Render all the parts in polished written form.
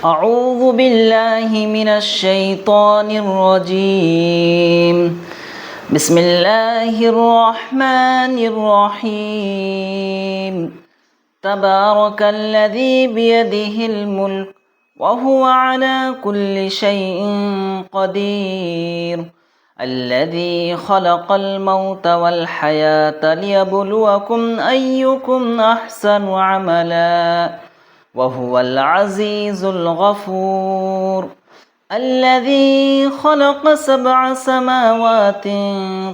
أعوذ بالله من الشيطان الرجيم. بسم الله الرحمن الرحيم. تبارك الذي بيده الملك وهو على كل شيء قدير. الذي خلق الموت والحياة ليبلوكم أيكم أحسن عملا وهو العزيز الغفور. الذي خلق 7 سماوات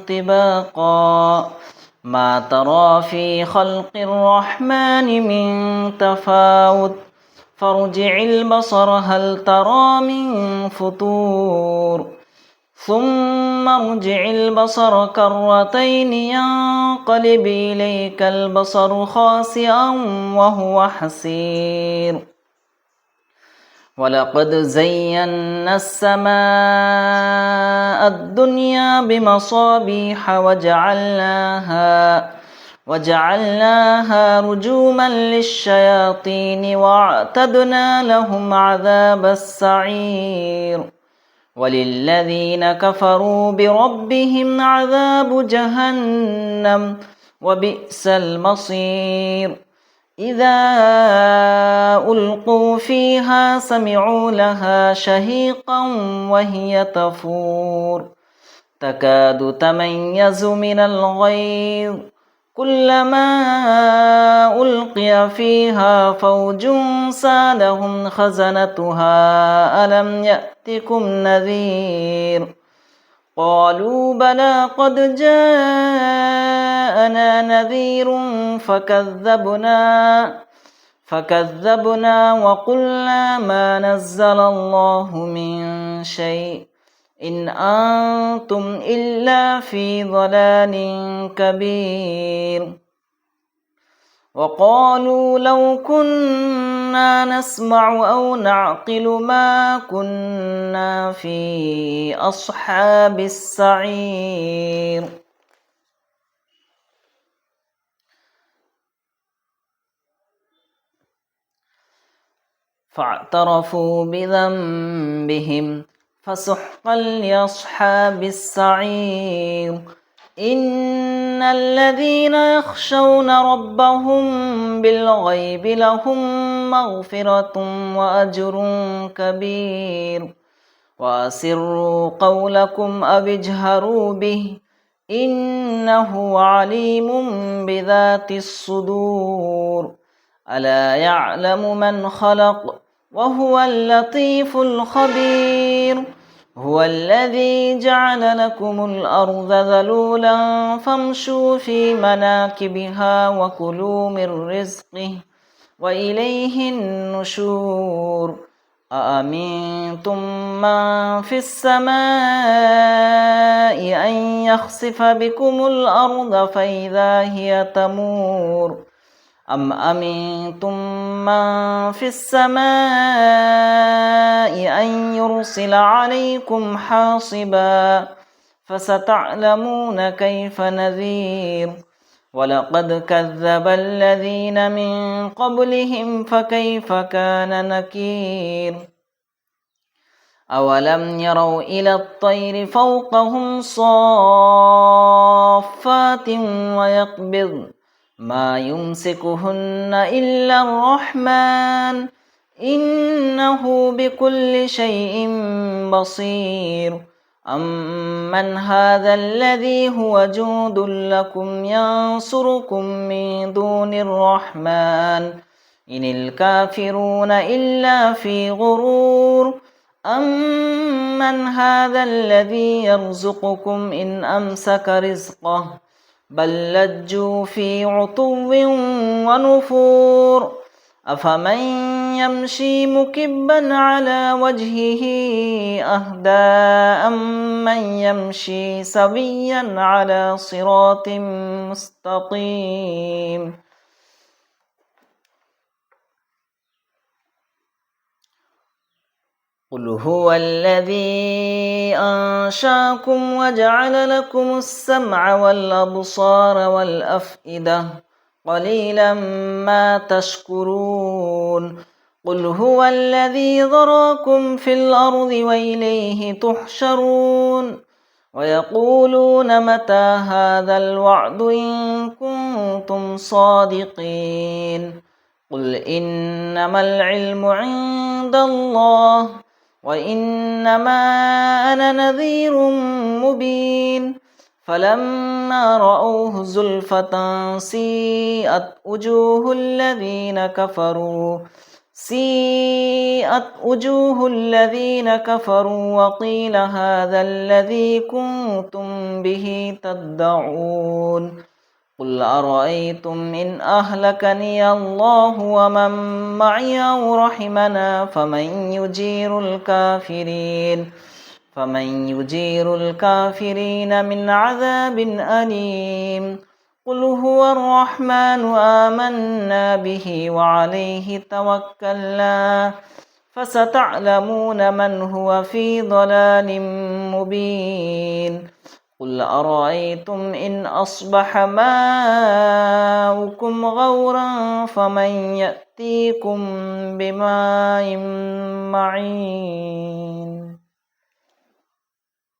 طباقا ما ترى في خلق الرحمن من تفاوت فارجع البصر هل ترى من فطور ثم ارجع البصر كرتين ينقلب إليك البصر خاسئا وهو حسير. ولقد زينا السماء الدنيا بمصابيح وجعلناها رجوما للشياطين واعتدنا لهم عذاب السعير. وللذين كفروا بربهم عذاب جهنم وبئس المصير. إذا ألقوا فيها سمعوا لها شهيقا وهي تفور تكاد تميز من الغيظ كلما ألقي فيها فوج سالهم خزنتها ألم يأتكم نذير قالوا بلى قد جاءنا نذير فكذبنا وقلنا ما نزل الله من شيء إن أنتم إلا في ضلال كبير. وقالوا لو كنا نسمع أو نعقل ما كنا في أصحاب السعير. فاعترفوا بذنبهم فسحقا لأصحاب السعير. إن الذين يخشون ربهم بالغيب لهم مغفرة وأجر كبير. وأسروا قولكم أو اجهروا به إنه عليم بذات الصدور. ألا يعلم من خلق وهو اللطيف الخبير. هو الذي جعل لكم الأرض ذلولا فامشوا في مناكبها وكلوا من رزقه وإليه النشور. أأمنتم من في السماء أن يخسف بكم الأرض فإذا هي تمور أم أمنتم من في السماء أن يرسل عليكم حاصبا فستعلمون كيف نذير. ولقد كذب الذين من قبلهم فكيف كان نكير. أولم يروا إلى الطير فوقهم صافات ويقبضن ما يمسكهن إلا الرحمن إنه بكل شيء بصير. أمن هذا الذي هو جند لكم ينصركم من دون الرحمن إن الكافرون إلا في غرور. أمن هذا الذي يرزقكم إن أمسك رزقه بل لجوا في عتو ونفور. أفمن يمشي مكبا على وجهه أهدى أمن يمشي سويا على صراط مستقيم. قل هو الذي أنشأكم وجعل لكم السمع والأبصار والأفئدة قليلا ما تشكرون. قل هو الذي ذراكم في الأرض وإليه تحشرون ويقولون متى هذا الوعد إن كنتم صادقين قل إنما العلم عند الله وإنما أنا نذير مبين فلما رأوه زلفة سيئت وجوه الذين كفروا وقيل هذا الذي كنتم به تدعون قل أرأيتم إن أهلكني الله ومن معي أو رحمنا فمن يجير الكافرين من عذاب أليم قل هو الرحمن آمنا به وعليه توكلنا فستعلمون من هو في ضلال مبين قل أرأيتم إن أصبح ماؤكم غورا فمن يأتيكم بماء معين